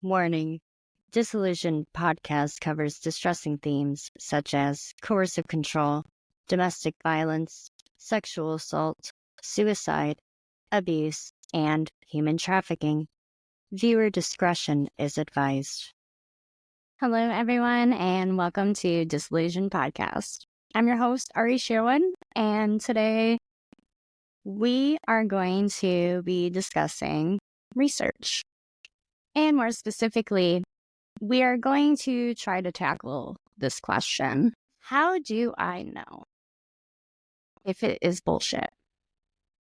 Warning. Disillusioned podcast covers distressing themes such as coercive control, domestic violence, sexual assault, suicide, abuse, and human trafficking. Viewer discretion is advised. Hello, everyone, and welcome to Disillusioned Podcast. I'm your host, Ari Sherwin, and today we are going to be discussing research. And more specifically, we are going to try to tackle this question. How do I know if it is bullshit?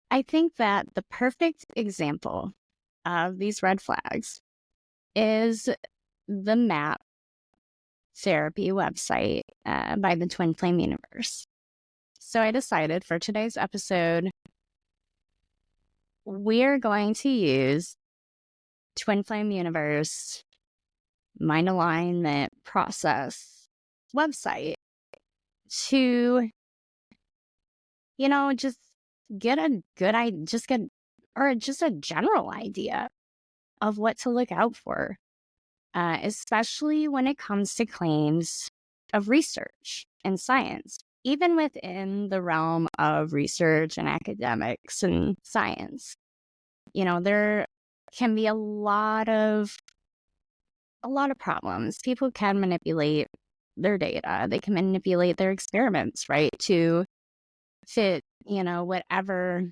I think that the perfect example of these red flags is the MAP therapy website by the Twin Flame Universe. So I decided for today's episode, we're going to use Twin Flame Universe mind alignment process website to, just get a good idea, just a general idea of what to look out for, especially when it comes to claims of research and science, even within the realm of research and academics and science. There can be a lot of problems. People can manipulate their data. They can manipulate their experiments, right, to fit, whatever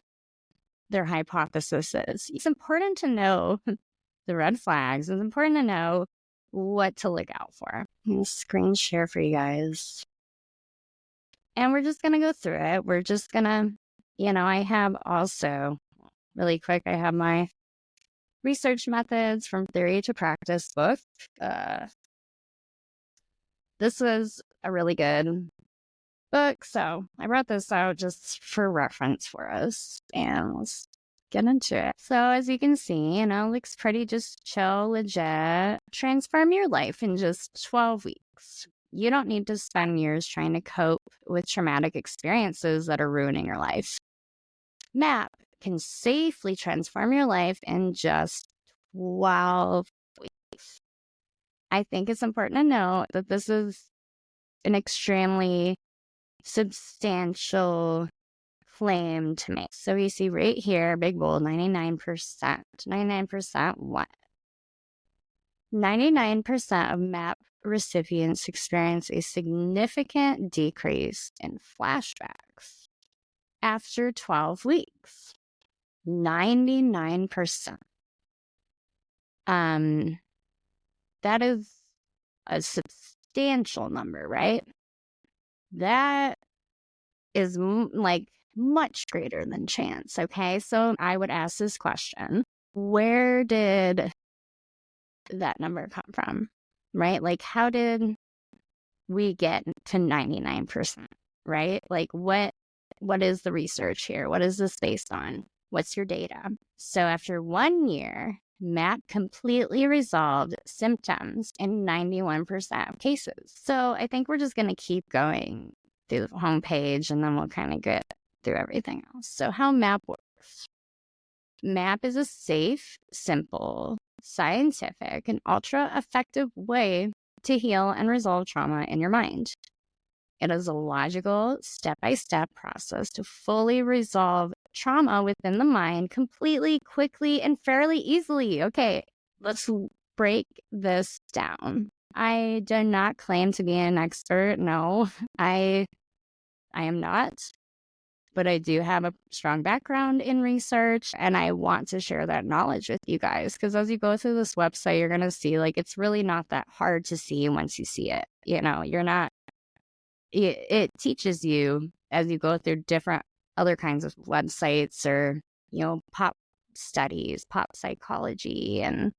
their hypothesis is. It's important to know the red flags. It's important to know what to look out for. I'm going to screen share for you guys. And we're just going to go through it. We're just going to, I have also, really quick, I have my Research Methods from Theory to Practice book. This was a really good book, so I brought this out just for reference for us, and let's get into it. So as you can see, looks pretty just chill, legit. Transform your life in just 12 weeks. You don't need to spend years trying to cope with traumatic experiences that are ruining your life. MAP can safely transform your life in just 12 weeks. I think it's important to note that this is an extremely substantial claim to make. So you see right here, big bold, 99%. 99% what? 99% of MAP recipients experience a significant decrease in flashbacks after 12 weeks. 99%. That is a substantial number, right? That is much greater than chance, okay? So I would ask this question: where did that number come from, right? Like, how did we get to 99%, right? Like, what is the research here? What is this based on? What's your data? So after 1 year, MAP completely resolved symptoms in 91% of cases. So I think we're just going to keep going through the homepage, and then we'll kind of get through everything else. So how MAP works. MAP is a safe, simple, scientific, and ultra-effective way to heal and resolve trauma in your mind. It is a logical, step-by-step process to fully resolve trauma within the mind completely, quickly, and fairly easily. Okay, let's break this down. I do not claim to be an expert. No, I am not. But I do have a strong background in research, and I want to share that knowledge with you guys, because as you go through this website, you're going to see, it's really not that hard to see once you see it. It teaches you as you go through different other kinds of websites, or, pop studies, pop psychology, and,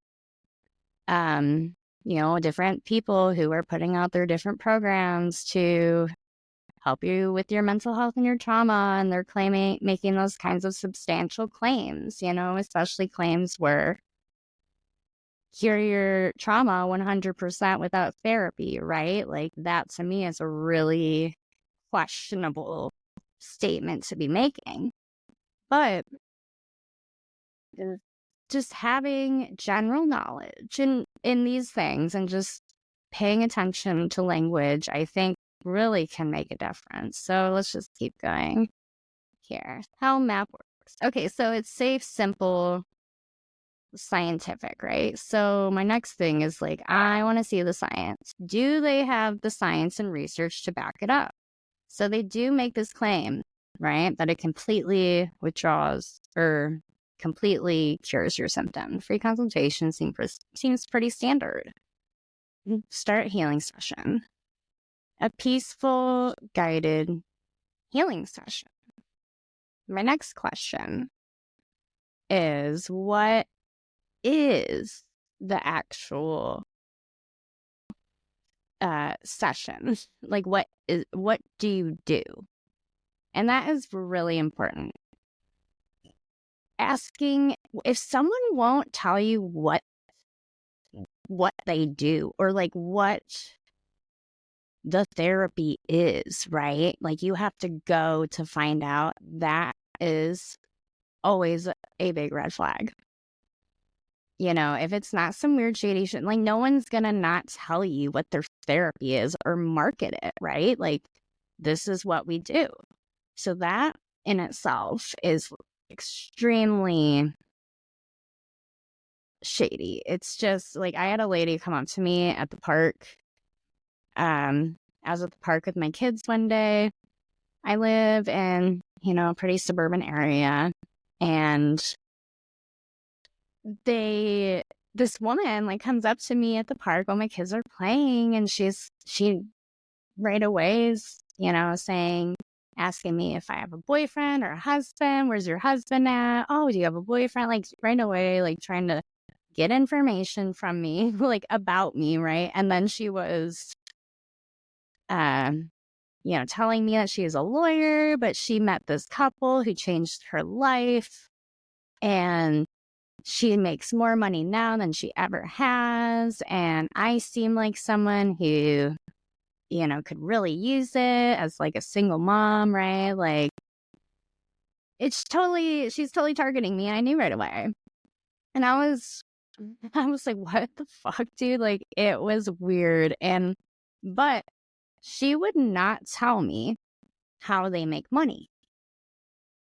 different people who are putting out their different programs to help you with your mental health and your trauma. And they're making those kinds of substantial claims, especially claims where cure your trauma 100% without therapy, right? Like, that to me is a really questionable statement to be making. But just having general knowledge in these things and just paying attention to language, I think really can make a difference. So let's just keep going here. How map works. Okay, so it's safe, simple, scientific, right? So my next thing is like, I want to see the science. Do they have the science and research to back it up? So they do make this claim, right, that it completely withdraws or completely cures your symptom. Free consultation seems pretty standard. Start healing session. A peaceful, guided healing session. My next question is, what is the actual session? Like, what do you do? And that is really important. Asking, if someone won't tell you what they do, or like what the therapy is, right? Like, you have to go to find out. That is always a big red flag. You know, if it's not some weird shady shit, like, no one's gonna not tell you what their therapy is or market it, right? Like, this is what we do. So that in itself is extremely shady. It's just like, I had a lady come up to me at the park. I was at the park with my kids one day. I live in, a pretty suburban area, and this woman like comes up to me at the park while my kids are playing, and she right away is, asking me if I have a boyfriend or a husband. Where's your husband at? Oh, do you have a boyfriend? Like, right away, like, trying to get information from me, like, about me, right? And then she was, telling me that she is a lawyer, but she met this couple who changed her life, and she makes more money now than she ever has. And I seem like someone who, could really use it as like a single mom, right? Like, she's totally targeting me. I knew right away. And I was like, what the fuck, dude? Like, it was weird. But she would not tell me how they make money.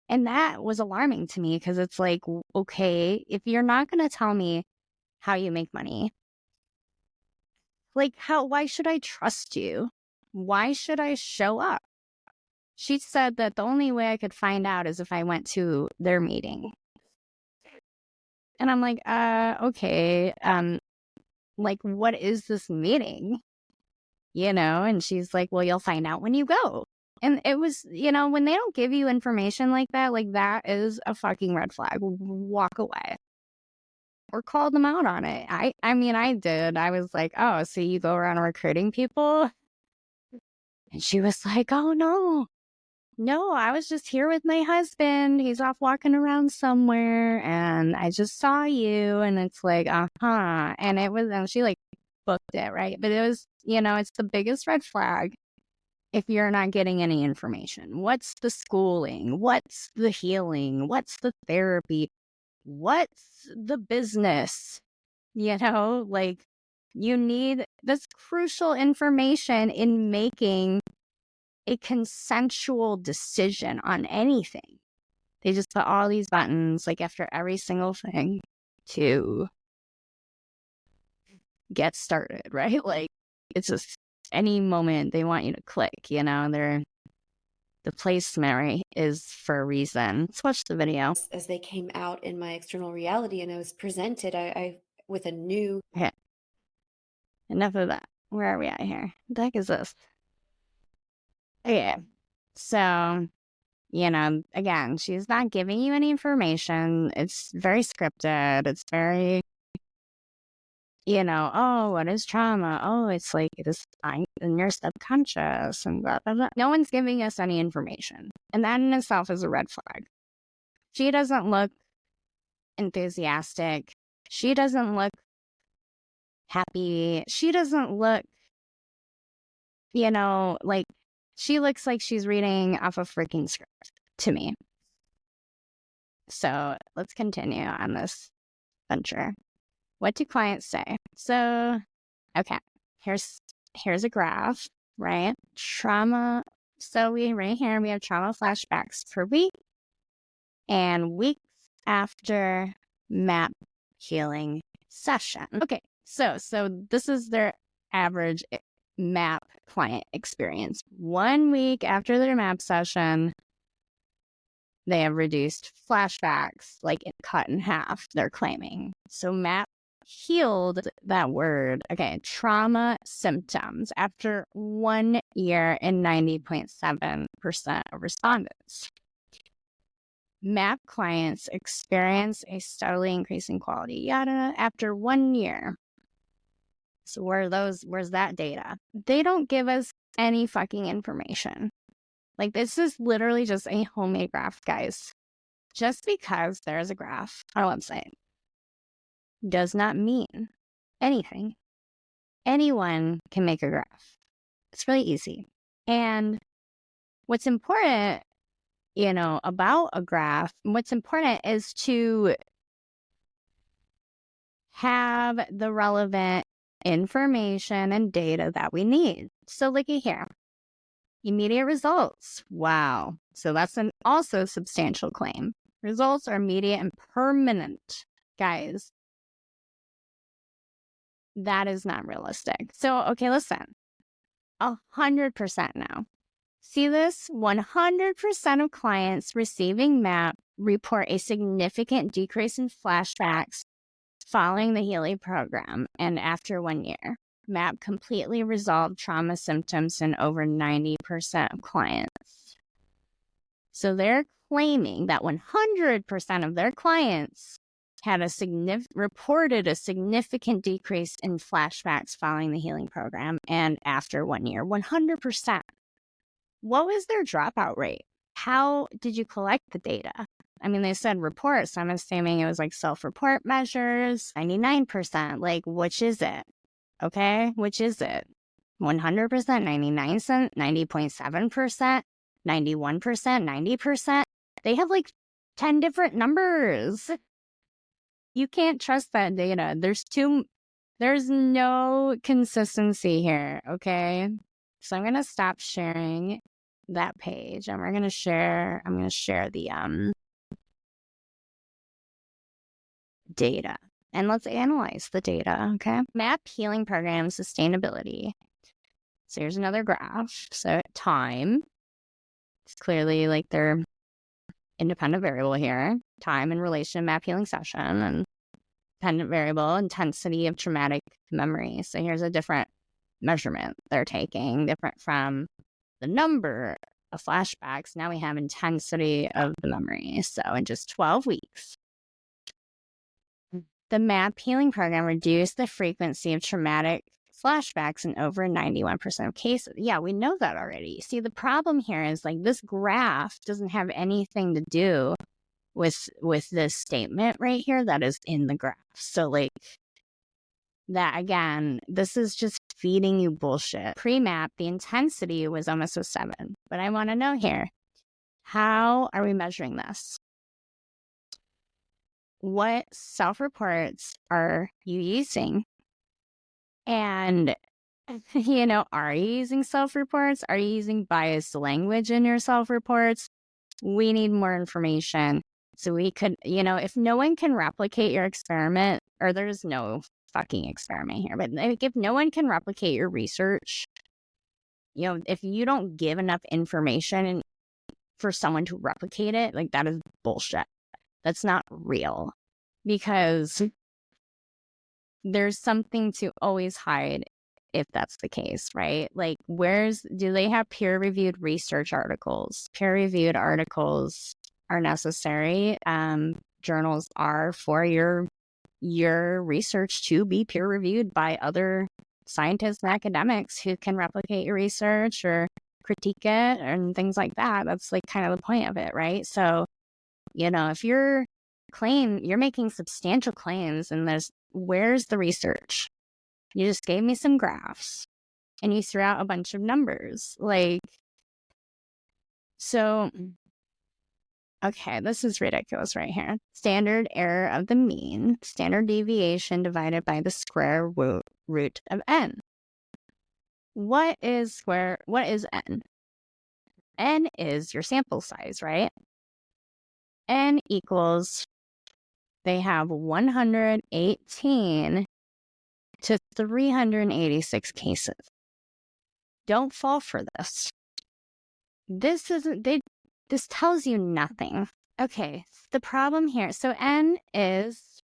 And that was alarming to me, because it's like, okay, if you're not going to tell me how you make money, like, why should I trust you? Why should I show up? She said that the only way I could find out is if I went to their meeting. And I'm like, okay, like, what is this meeting? And she's like, well, you'll find out when you go. And it was, when they don't give you information like that is a fucking red flag. Walk away. Or call them out on it. I mean, I did. I was like, oh, so you go around recruiting people? And she was like, oh, no, I was just here with my husband. He's off walking around somewhere, and I just saw you. And it's like, and she like booked it, right? But it was, it's the biggest red flag if you're not getting any information. What's the schooling? What's the healing? What's the therapy? What's the business? Like, you need this crucial information in making a consensual decision on anything. They just put all these buttons, like, after every single thing to get started, right? Like, it's just any moment they want you to click, the placement is for a reason. Let's watch the video. As they came out in my external reality and I was presented, I with a new... Okay. Enough of that. Where are we at here? What the heck is this? Okay. So, again, she's not giving you any information. It's very scripted. It's very, oh, what is trauma? Oh, it's like this in your subconscious and blah, blah, blah. No one's giving us any information. And that in itself is a red flag. She doesn't look enthusiastic. She doesn't look happy. She doesn't look, like, she looks like she's reading off a freaking script to me. So let's continue on this venture. What do clients say? So, okay, here's a graph, right? Trauma. So right here we have trauma flashbacks per week and weeks after MAP healing session. Okay, so this is their average MAP client experience. 1 week after their MAP session, they have reduced flashbacks, like cut in half, they're claiming. So MAP healed that word, okay, trauma symptoms after 1 year in 90.7% of respondents. MAP clients experience a steadily increasing quality yada after 1 year. So where's that data? They don't give us any fucking information. Like, this is literally just a homemade graph, guys. Just because there's a graph on our website does not mean anything. Anyone can make a graph. It's really easy. And what's important, about a graph, what's important is to have the relevant information and data that we need. So looky here. Immediate results. Wow. So that's also substantial claim. Results are immediate and permanent. Guys, that is not realistic. So, okay, listen. 100% now. See this? 100% of clients receiving MAP report a significant decrease in flashbacks following the Healy program and after 1 year. MAP completely resolved trauma symptoms in over 90% of clients. So they're claiming that 100% of their clients had reported a significant decrease in flashbacks following the healing program and after 1 year. 100%. What was their dropout rate? How did you collect the data? I mean, they said reports. So I'm assuming it was like self-report measures, 99%. Like, which is it? Okay, which is it? 100%, 99%, 90.7%, 91%, 90%. They have like 10 different numbers. You can't trust that data. There's no consistency here, okay? So I'm going to stop sharing that page and I'm going to share the data. And let's analyze the data, okay? MAP healing program sustainability. So here's another graph. So time, it's clearly like their independent variable here. Time in relation to MAP healing session, and dependent variable, intensity of traumatic memory. So here's a different measurement they're taking, different from the number of flashbacks. Now we have intensity of the memory. So in just 12 weeks, the MAP healing program reduced the frequency of traumatic flashbacks in over 91% of cases. Yeah, we know that already. See, the problem here is like this graph doesn't have anything to do with this statement right here that is in the graph. So like that, again, this is just feeding you bullshit. Pre-MAP, the intensity was almost a 7. But I want to know here, how are we measuring this? What self-reports are you using? And, are you using self-reports? Are you using biased language in your self-reports? We need more information. So we could, if no one can replicate your experiment, or there's no fucking experiment here, but like, if no one can replicate your research, if you don't give enough information for someone to replicate it, like that is bullshit. That's not real, because there's something to always hide if that's the case, right? Like, do they have peer-reviewed research articles? Peer-reviewed articles are necessary. Journals are for your research to be peer-reviewed by other scientists and academics who can replicate your research or critique it and things like that. That's like kind of the point of it, right? So, if you're making substantial claims and where's the research? You just gave me some graphs and you threw out a bunch of numbers. Like, so Okay, this is ridiculous right here. Standard error of the mean, standard deviation divided by the square root of n. What is n? N is your sample size, right? N equals, they have 118 to 386 cases. Don't fall for this. This tells you nothing. Okay, the problem here, so N is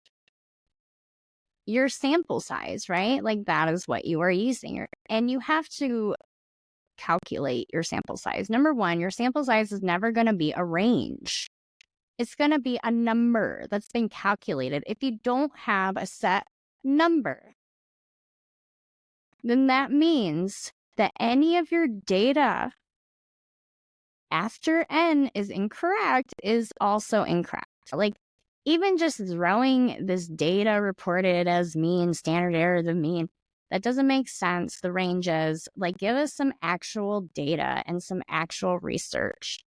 your sample size, right? Like that is what you are using. And you have to calculate your sample size. Number one, your sample size is never going to be a range. It's going to be a number that's been calculated. If you don't have a set number, then that means that any of your data after n is incorrect is also incorrect. Like, even just throwing this data reported as mean, standard error of the mean, that doesn't make sense. The ranges, like, give us some actual data and some actual research.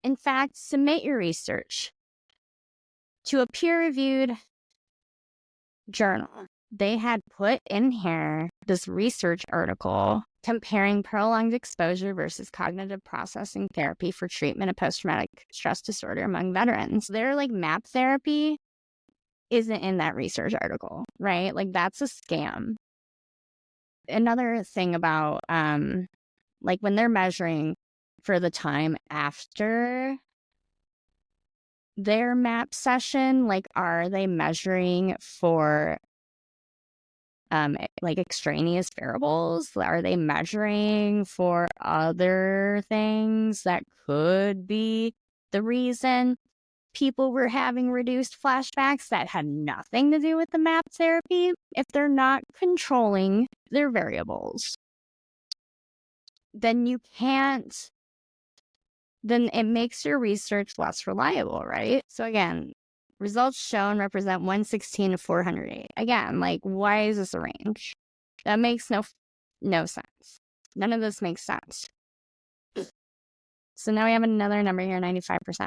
In fact, submit your research to a peer-reviewed journal. They had put in here this research article comparing prolonged exposure versus cognitive processing therapy for treatment of post-traumatic stress disorder among veterans. Their MAP therapy isn't in that research article, right? Like, that's a scam. Another thing about like when they're measuring for the time after their MAP session, like, are they measuring for like extraneous variables? Are they measuring for other things that could be the reason people were having reduced flashbacks that had nothing to do with the MAP therapy? If they're not controlling their variables, then then it makes your research less reliable, right? So again, results shown represent 116 to 408. Again, like, why is this a range? That makes no sense. None of this makes sense. So now we have another number here, 95%.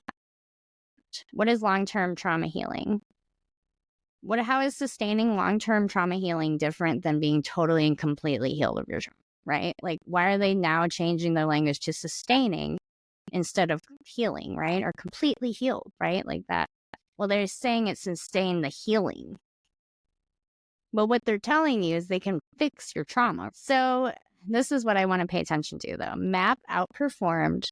What is long-term trauma healing? How is sustaining long-term trauma healing different than being totally and completely healed of your trauma, right? Like, why are they now changing their language to sustaining instead of healing, right? Or completely healed, right? Like that. Well, they're saying it's sustain the healing. But what they're telling you is they can fix your trauma. So this is what I want to pay attention to, though. MAP outperformed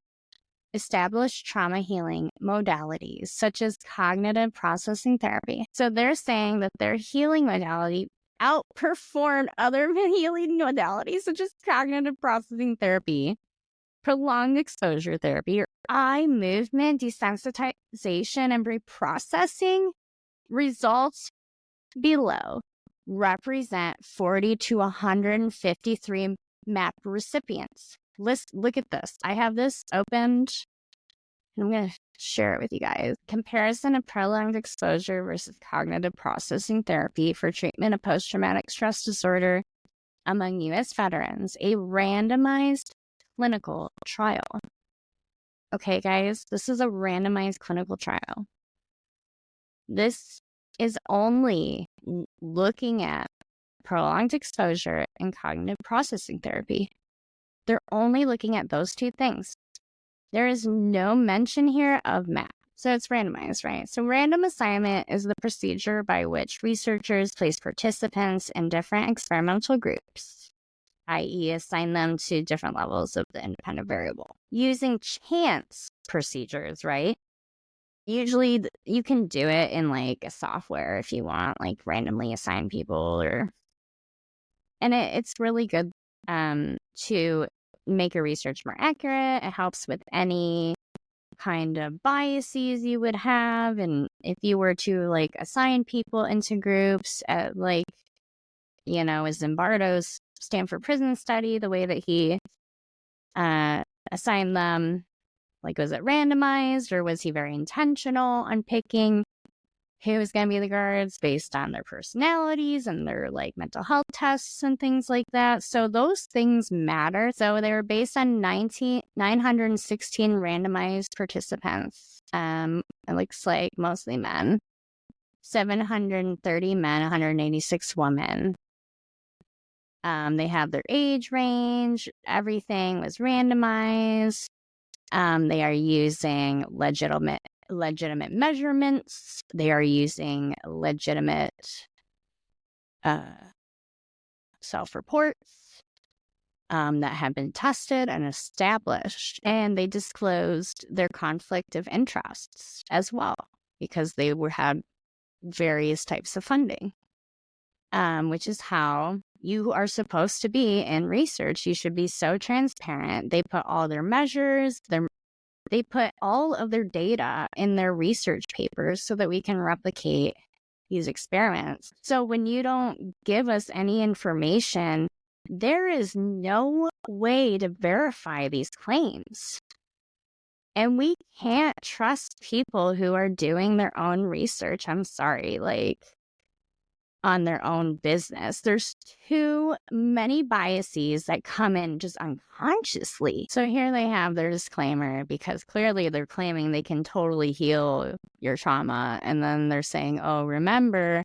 established trauma healing modalities, such as cognitive processing therapy. So they're saying that their healing modality outperformed other healing modalities, such as cognitive processing therapy, prolonged exposure therapy, or eye movement desensitization and reprocessing. Results below represent 40 to 153 MAP recipients. Look at this. I have this opened, and I'm going to share it with you guys. Comparison of prolonged exposure versus cognitive processing therapy for treatment of post-traumatic stress disorder among U.S. veterans, a randomized clinical trial. Okay, guys, this is a randomized clinical trial. This is only looking at prolonged exposure and cognitive processing therapy. They're only looking at those two things. There is no mention here of MAP. So it's randomized, right? So random assignment is the procedure by which researchers place participants in different experimental groups, i.e. assign them to different levels of the independent variable. Using chance procedures, right? Usually you can do it in like a software if you want, like randomly assign people, and it's really good to make your research more accurate. It helps with any kind of biases you would have. And if you were to like assign people into groups at like, Zimbardo's Stanford prison study, the way that he assigned them, like, was it randomized or was he very intentional on picking who's going to be the guards based on their personalities and their like mental health tests and things like that. So those things matter. So they were based on 916 randomized participants. It looks like mostly men. 730 men, 186 women. They have their age range. Everything was randomized. They are using legitimate measurements. They are using legitimate self-reports that have been tested and established. And they disclosed their conflict of interests as well, because they had various types of funding, which is how you are supposed to be in research. You should be so transparent. They put all their measures, they put all of their data in their research papers so that we can replicate these experiments. So when you don't give us any information, there is no way to verify these claims. And we can't trust people who are doing their own research. I'm sorry, like on their own business. There's too many biases that come in just unconsciously. So here they have their disclaimer, because clearly they're claiming they can totally heal your trauma. And then they're saying, oh, remember,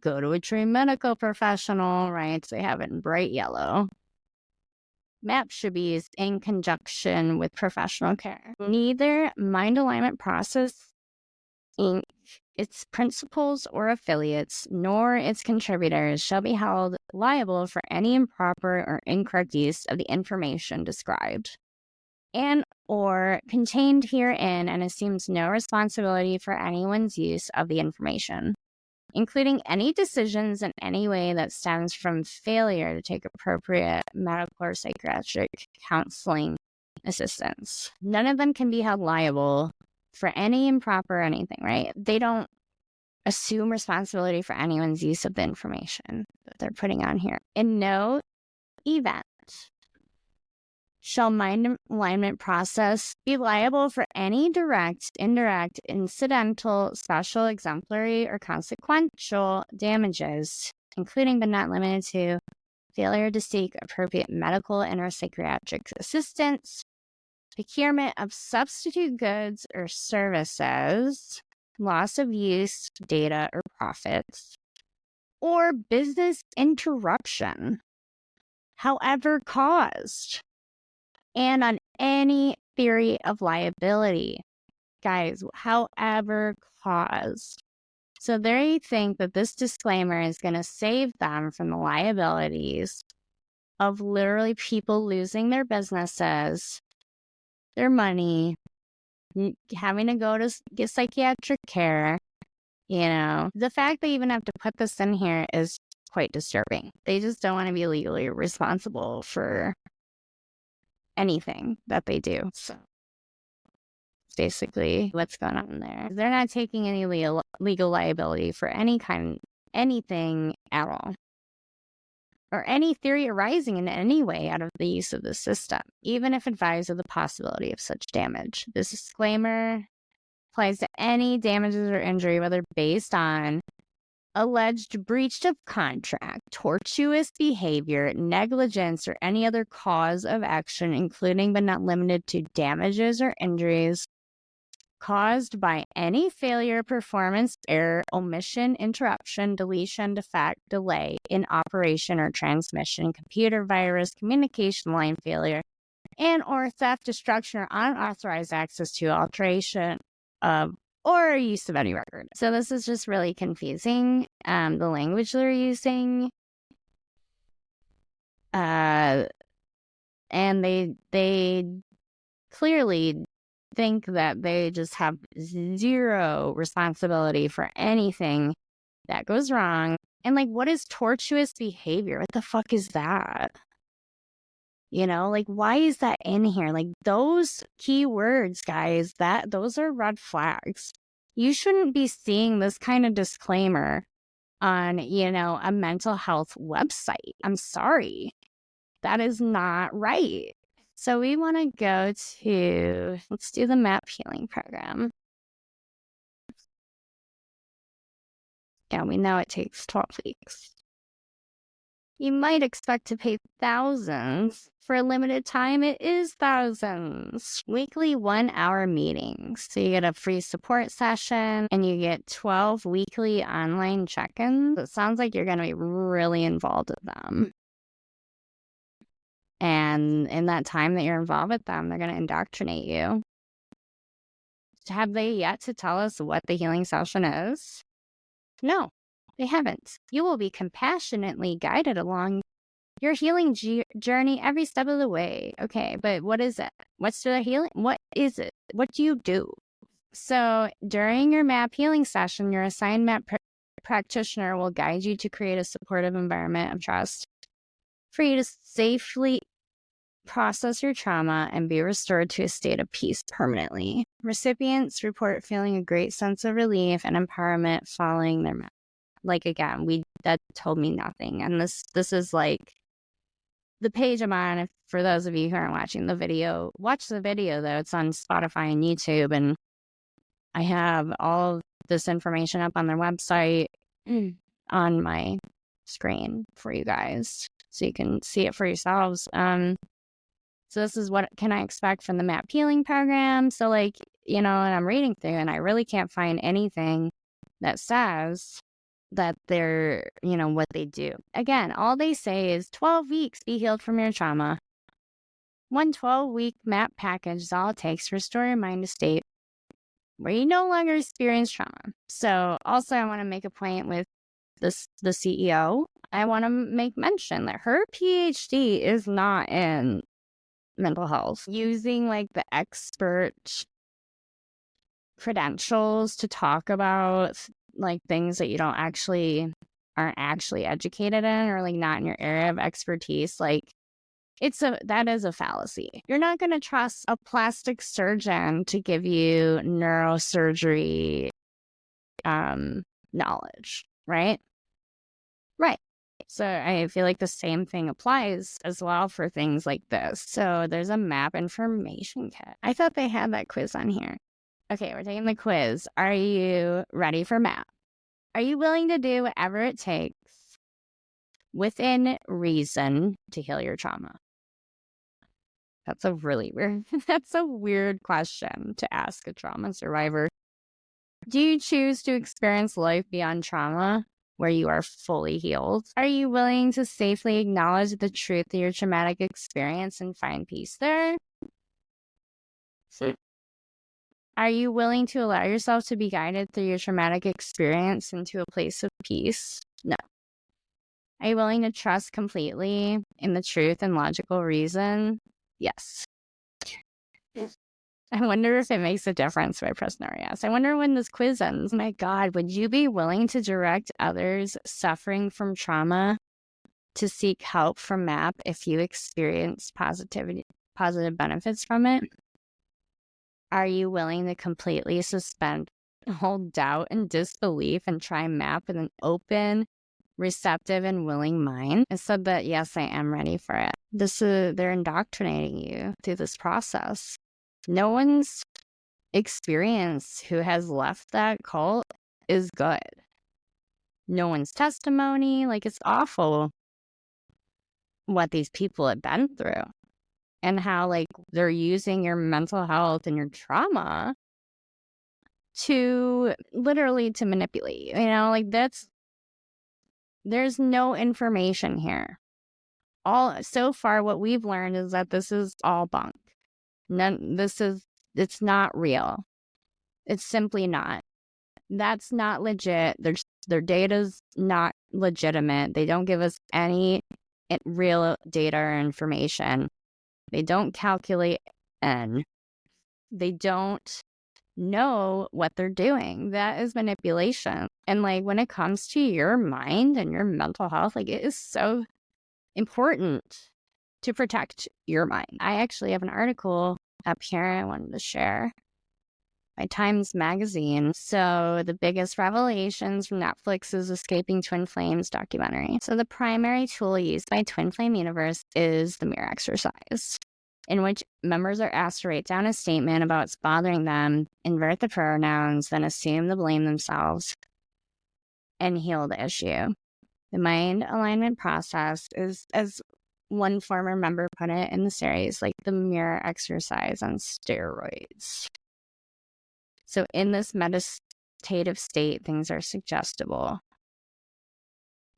go to a trained medical professional, right? So they have it in bright yellow. MAP should be used in conjunction with professional care. Neither Mind Alignment Process Inc., its principals or affiliates, nor its contributors shall be held liable for any improper or incorrect use of the information described and or contained herein, and assumes no responsibility for anyone's use of the information, including any decisions in any way that stems from failure to take appropriate medical or psychiatric counseling assistance. None of them can be held liable for any improper anything, right? They don't assume responsibility for anyone's use of the information that they're putting on here. In no event shall Mind Alignment Process be liable for any direct, indirect, incidental, special, exemplary, or consequential damages, including but not limited to failure to seek appropriate medical and or psychiatric assistance, procurement of substitute goods or services, loss of use, data, or profits, or business interruption, however caused, and on any theory of liability. Guys, however caused. So they think that this disclaimer is going to save them from the liabilities of literally people losing their businesses, their money, having to go to get psychiatric care. You know, the fact they even have to put this in here is quite disturbing. They just don't want to be legally responsible for anything that they do. So basically what's going on there. They're not taking any legal liability for anything at all, or any theory arising in any way out of the use of the system, even if advised of the possibility of such damage. This disclaimer applies to any damages or injury, whether based on alleged breach of contract, tortuous behavior, negligence, or any other cause of action, including but not limited to damages or injuries caused by any failure, performance, error, omission, interruption, deletion, defect, delay in operation or transmission, computer virus, communication line failure, and or theft, destruction, or unauthorized access to, alteration of, or use of any record. So this is just really confusing. The language they're using, and they clearly think that they just have zero responsibility for anything that goes wrong. And like, what is tortuous behavior? What the fuck is that? You know, like, why is that in here? Like, those keywords, guys, those are red flags. You shouldn't be seeing this kind of disclaimer on, a mental health website. I'm sorry. That is not right. So we want to go to, let's do the MAP healing program. Yeah, we know it takes 12 weeks. You might expect to pay thousands. For a limited time, it is thousands. Weekly 1-hour meetings. So you get a free support session and you get 12 weekly online check-ins. It sounds like you're going to be really involved with them. And in that time that you're involved with them, they're going to indoctrinate you. Have they yet to tell us what the healing session is? No, they haven't. You will be compassionately guided along your healing journey every step of the way. Okay, but what is it? What's the healing? What is it? What do you do? So during your MAP healing session, your assigned MAP practitioner will guide you to create a supportive environment of trust for you to safely process your trauma and be restored to a state of peace permanently. Recipients report feeling a great sense of relief and empowerment following their MAP. Like, again, that told me nothing. And this is like the page I'm on. If, for those of you who aren't watching the video, watch the video though. It's on Spotify and YouTube, and I have all this information up on their website on my screen for you guys, so you can see it for yourselves. So this is what can I expect from the MAP healing program. So like, and I'm reading through and I really can't find anything that says that they're, what they do. Again, all they say is 12 weeks, be healed from your trauma. One 12-week MAP package is all it takes to restore your mind to state where you no longer experience trauma. So also I want to make a point with the CEO. I want to make mention that her PhD is not in mental health. Using like the expert credentials to talk about like things that you aren't actually educated in, or like not in your area of expertise, like that is a fallacy. You're not going to trust a plastic surgeon to give you neurosurgery knowledge, right? Right. So I feel like the same thing applies as well for things like this. So there's a MAP information kit. I thought they had that quiz on here. Okay, we're taking the quiz. Are you ready for MAP? Are you willing to do whatever it takes within reason to heal your trauma? That's a weird question to ask a trauma survivor. Do you choose to experience life beyond trauma where you are fully healed? Are you willing to safely acknowledge the truth of your traumatic experience and find peace there? Are you willing to allow yourself to be guided through your traumatic experience into a place of peace? No. Are you willing to trust completely in the truth and logical reason? Yes. I wonder if it makes a difference by press no yes. I wonder when this quiz ends. My God, would you be willing to direct others suffering from trauma to seek help from MAP if you experience positive benefits from it? Are you willing to completely suspend all doubt and disbelief and try MAP with an open, receptive, and willing mind? I said that, yes, I am ready for it. They're indoctrinating you through this process. No one's experience who has left that cult is good. No one's testimony, like, it's awful what these people have been through and how like they're using your mental health and your trauma to literally to manipulate you. Like there's no information here. So far what we've learned is that this is all bunk. It's not real. It's simply not. That's not legit. Their data's not legitimate. They don't give us any real data or information. They don't calculate N. They don't know what they're doing. That is manipulation. And like when it comes to your mind and your mental health, like it is so important to protect your mind. I actually have an article up here I wanted to share by Times Magazine. So the biggest revelations from Netflix's Escaping Twin Flames documentary. So the primary tool used by Twin Flame Universe is the mirror exercise, in which members are asked to write down a statement about what's bothering them, invert the pronouns, then assume the blame themselves, and heal the issue. The mind alignment process is, as one former member put it in the series, like the mirror exercise on steroids. So in this meditative state, things are suggestible,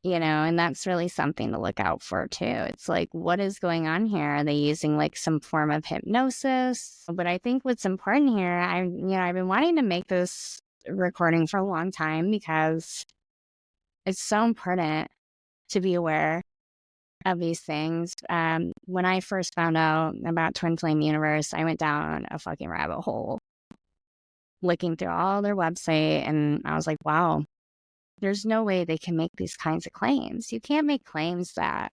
and that's really something to look out for too. It's like, what is going on here? Are they using like some form of hypnosis? But I think what's important here, I've been wanting to make this recording for a long time because it's so important to be aware of these things. When I first found out about Twin Flame Universe, I went down a fucking rabbit hole looking through all their website, and I was like, wow, there's no way they can make these kinds of claims. You can't make claims that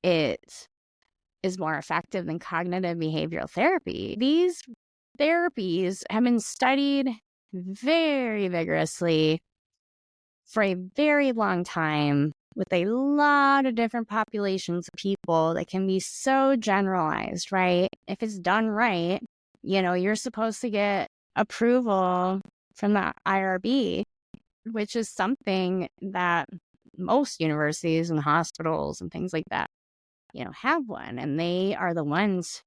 it is more effective than cognitive behavioral therapy. These therapies have been studied very vigorously for a very long time with a lot of different populations of people that can be so generalized, right? If it's done right, you're supposed to get approval from the IRB, which is something that most universities and hospitals and things like that, have one. And they are the ones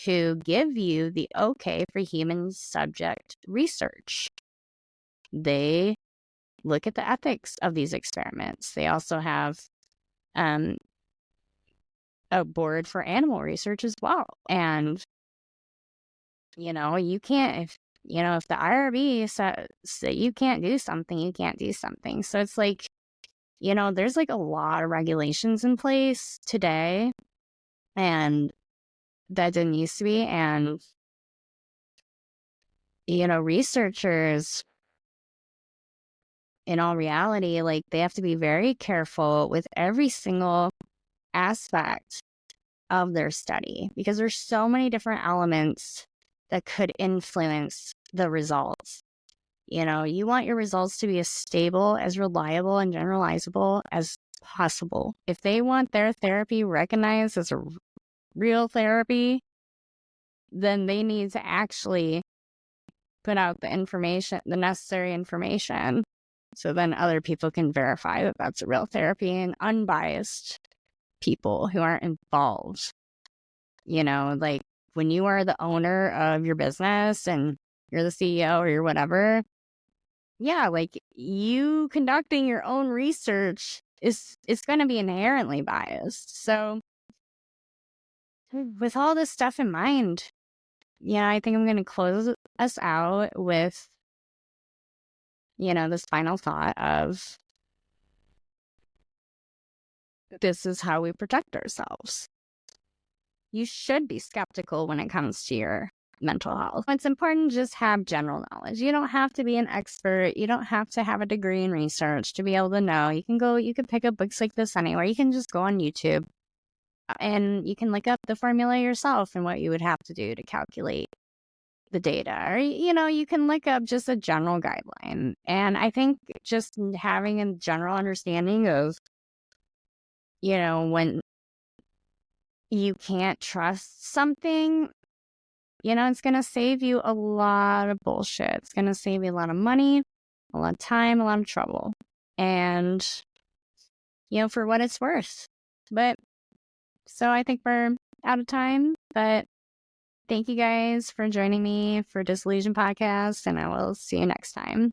who give you the okay for human subject research. They look at the ethics of these experiments. They also have a board for animal research as well. And, you can't, if the IRB says that you can't do something, you can't do something. So it's like, there's like a lot of regulations in place today, and that didn't used to be. And, researchers, in all reality, like, they have to be very careful with every single aspect of their study because there's so many different elements that could influence the results. You want your results to be as stable, as reliable, and generalizable as possible. If they want their therapy recognized as a real therapy, then they need to actually put out the information, the necessary information, so then other people can verify that that's a real therapy, and unbiased people who aren't involved. Like when you are the owner of your business and you're the CEO or you're whatever, yeah, like you conducting your own research is going to be inherently biased. So with all this stuff in mind, I think I'm going to close us out with, this final thought of, this is how we protect ourselves. You should be skeptical when it comes to your mental health. It's important to just have general knowledge. You don't have to be an expert. You don't have to have a degree in research to be able to know. You can pick up books like this anywhere. You can just go on YouTube and you can look up the formula yourself and what you would have to do to calculate the data. Or, you can look up just a general guideline. And I think just having a general understanding of, when you can't trust something, it's going to save you a lot of bullshit. It's going to save you a lot of money, a lot of time, a lot of trouble. And, for what it's worth. But so I think we're out of time. But thank you guys for joining me for Disillusion Podcast, and I will see you next time.